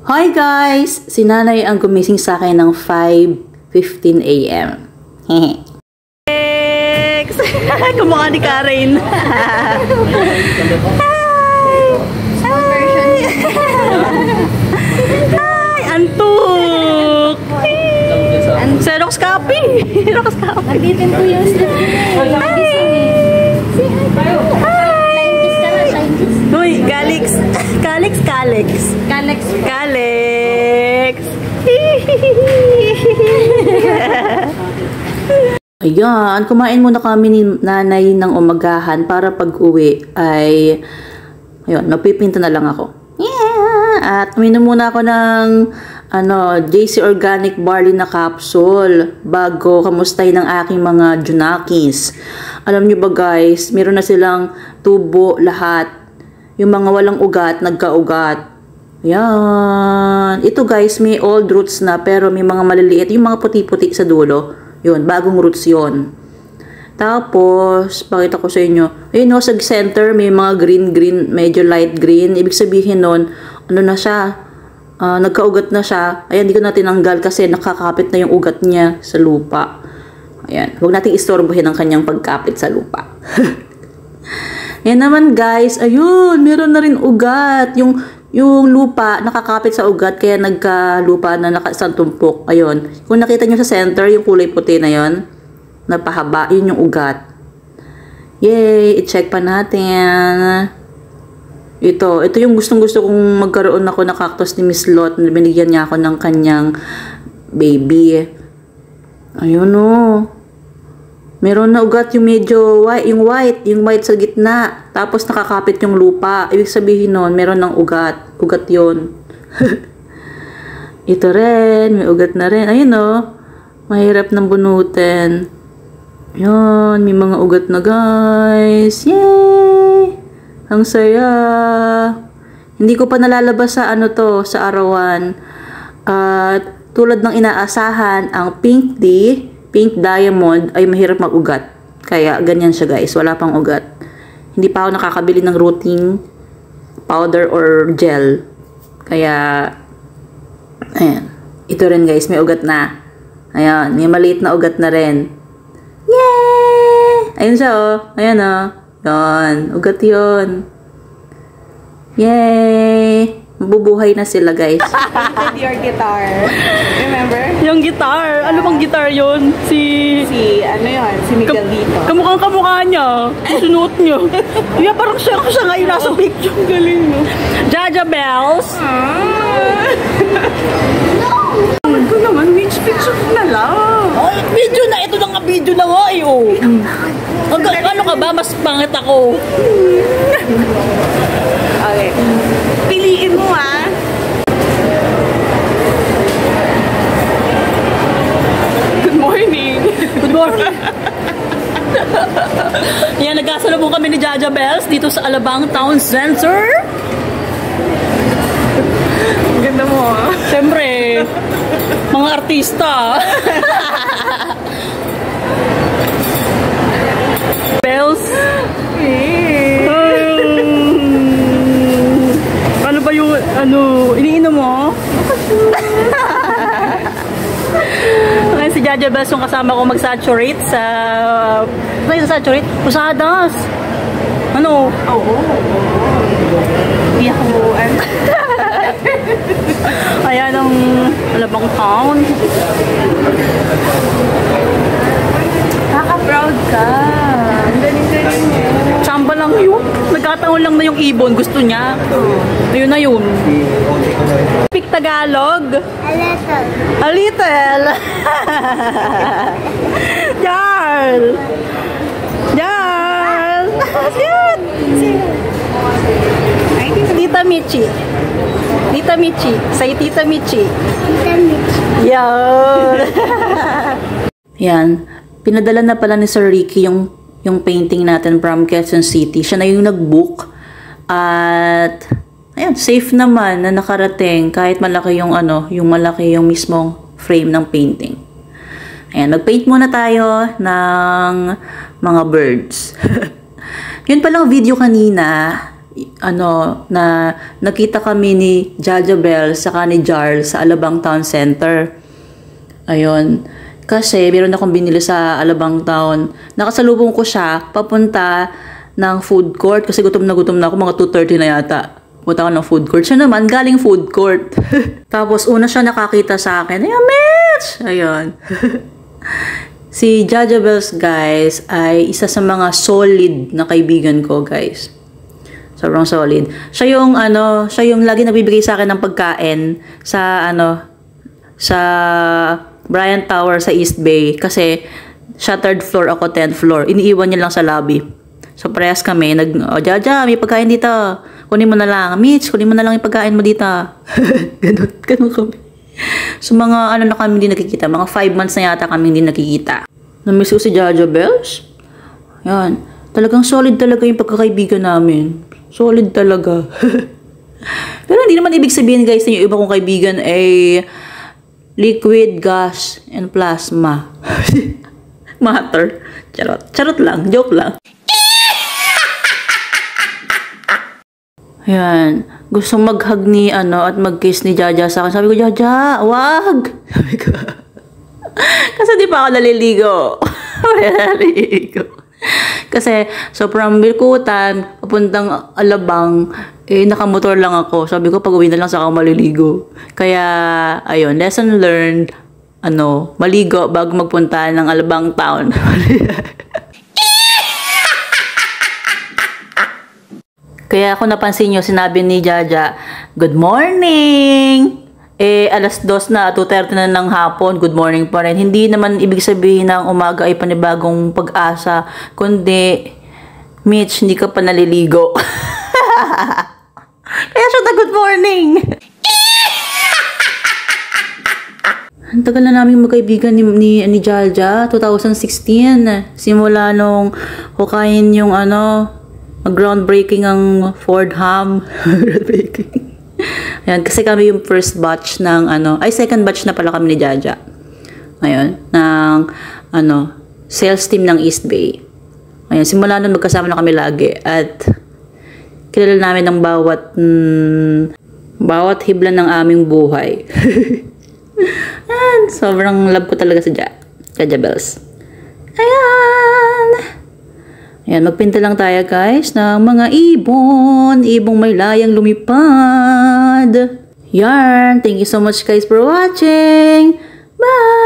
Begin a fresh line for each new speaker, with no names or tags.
Hi guys! Si nanay ang gumising sa akin ng 5:15 AM. Next! Kumukha ni Karen. Hi! Hi! Antuk! Xerox copy! Xerox copy!
Nagbitin ko yung slip ko.
Uy, Calix! Calix! Calix!
Kalex.
Calix! Ayan, kumain muna kami ni nanay ng umagahan para pag-uwi ay ayun, magpipinta na lang ako. Yeah! At uminom muna ako ng JC Organic Barley na capsule bago kamustay ng aking mga junakis. Alam nyo ba guys, meron na silang tubo lahat. Yung mga walang ugat, nagka-ugat. Yan. Ito guys, may old roots na pero may mga maliliit. Yung mga puti-puti sa dulo. Yun, bagong roots yon. Tapos, pakita ko sa inyo. Ayun o, sa center, may mga green-green, medyo light green. Ibig sabihin nun, ano na siya? Nagka-ugat na siya. Ayan, hindi ko na tinanggal kasi nakakapit na yung ugat niya sa lupa. Ayan. Huwag nating istorbohin ang kanyang pagkapit sa lupa. Yan naman guys, ayun, meron na rin ugat. Yung lupa nakakapit sa ugat kaya nagka-lupa na nakasantumpok. Ayun. Kung nakita nyo sa center, yung kulay puti na yon, napahaba, yun yung ugat. Yay! I-check pa natin. Ito yung gustong-gusto kong magkaroon ako na cactus ni Miss Lot. Binigyan niya ako ng kanyang baby. Ayun o. Meron na ugat yung medyo white, yung white sa gitna. Tapos nakakapit yung lupa. Ibig sabihin nun, meron ng ugat. Ugat yun. Ito rin, may ugat na rin. Ayun o. Mahirap nang bunutin. Yun, may mga ugat na guys. Yay! Ang saya. Hindi ko pa nalalabas sa sa arawan. At tulad ng inaasahan, ang pink diamond ay mahirap mag-ugat. Kaya ganyan siya guys, wala pang ugat. Hindi pa ako nakakabili ng rooting powder or gel. Kaya ayan. Ito rin guys, may ugat na. Ayan, may maliit na ugat na rin. Yay! Ayun siya oh. Ayan oh. Yan, ugat yun. Yay! Mabubuhay na sila guys.
Painted your guitar. Remember?
Yung guitar. Ano bang guitar yun? Si
Miguel dito.
Kamukha niya. Sunuot niya. Yeah, parang siya ngayon nasa picture. Galing no? Jaja Bells.
No! Ko naman, which picture na lang?
Ay, video na. Ito na nga video na nga eh. Oh. Ano ka ba? Mas pangit ako.
Okay. Piliin mo ah. Good morning.
Good morning. Yan, nagkasalubong kami ni Jaja Bells dito sa Alabang Town Center.
Ganda mo ah.
Siyempre, mga artista. Bells. Ano ba yung iniinom mo? Ngayon si Jaja Bells yung kasama ko mag-saturate sa saturate? Usadas. Ano?
Oo. Hindi ako
ayan ang Alabang Town.
Kaka-proud ka. Ang galing-galing mo.
Chamba lang yun. Nagkataon lang na yung ibon. Gusto niya. Ayun na yun. Speak Tagalog.
A little.
A little. Jarl. Jarl. Cute. Tita Michi. Tita Michi. Say Tita Michi.
Tita Michi.
Yan. Yan. Pinadala na pala ni Sir Ricky yung painting natin from Quezon City. Siya na yung nag-book. At ayan, safe naman na nakarating kahit malaki yung malaki yung mismong frame ng painting. Ayan, mag-paint muna tayo ng mga birds. Yun palang video kanina, na nakita kami ni Jaja Bell saka ni Jarl sa Alabang Town Center. Ayun. Kasi meron akong binili sa Alabang Town. Nakasalubong ko siya papunta ng food court kasi gutom na ako, mga 2:30 na yata. Punta ako ng food court. Siya naman, galing food court. Tapos, una siya nakakita sa akin. Ayun, Mitch! Ayun. Si Jaja Bells, guys, ay isa sa mga solid na kaibigan ko, guys. Sobrang solid. Siya yung lagi nagbibigay sa akin ng pagkain sa Bryant Tower sa East Bay. Kasi, siya 3rd floor, ako 10th floor. Iniiwan niya lang sa lobby. So, parehas kami. Jaja, may pagkain dito. Kunin mo na lang. Mitch, kunin mo na lang yung pagkain mo dito. Ganun kami. So, mga na kami hindi nakikita. Mga 5 months na yata kami hindi nakikita. Namiss ko si Jaja Bells. Yan. Talagang solid talaga yung pagkakaibigan namin. Solid talaga. Pero hindi naman ibig sabihin, guys, na yung iba kong kaibigan ay liquid, gas, and plasma. Matter. Charot. Charot lang. Joke lang. Ayan. Gustong mag-hug ni, at mag-kiss ni Jaja sa akin. Sabi ko, Jaja, wag! Sabi ko. Kasi di pa ako naliligo. Kasi, so from Birkutan, papuntang Alabang, nakamotor lang ako. Sabi ko, pag uwi na lang sa ako maliligo. Kaya, ayun, lesson learned, maligo bago magpunta ng Alabang Town. Kaya ako napansin nyo, sinabi ni Jaja, good morning! Alas 2 na, 2:30 na ng hapon, good morning pa rin. Hindi naman ibig sabihin ng umaga ay panibagong pag-asa, kundi, Mitch, hindi ka pa naliligo. Kaya siya good morning! Ang tagal na namin magkaibigan ni Jaja, 2016. Simula nung hukayin yung groundbreaking ang Fordham. Groundbreaking. Ayan, kasi kami yung first batch ng second batch na pala kami ni Jaja. Ayun, ng sales team ng East Bay. Ayun, simula nun magkasama na kami lagi at kilala namin ng bawat hibla ng aming buhay. Ayan, sobrang love ko talaga sa Jaja Bells. Ayan. Ayan, magpinta lang tayo, guys, ng mga ibon. Ibong may layang lumipad. Yarn. Thank you so much, guys, for watching. Bye!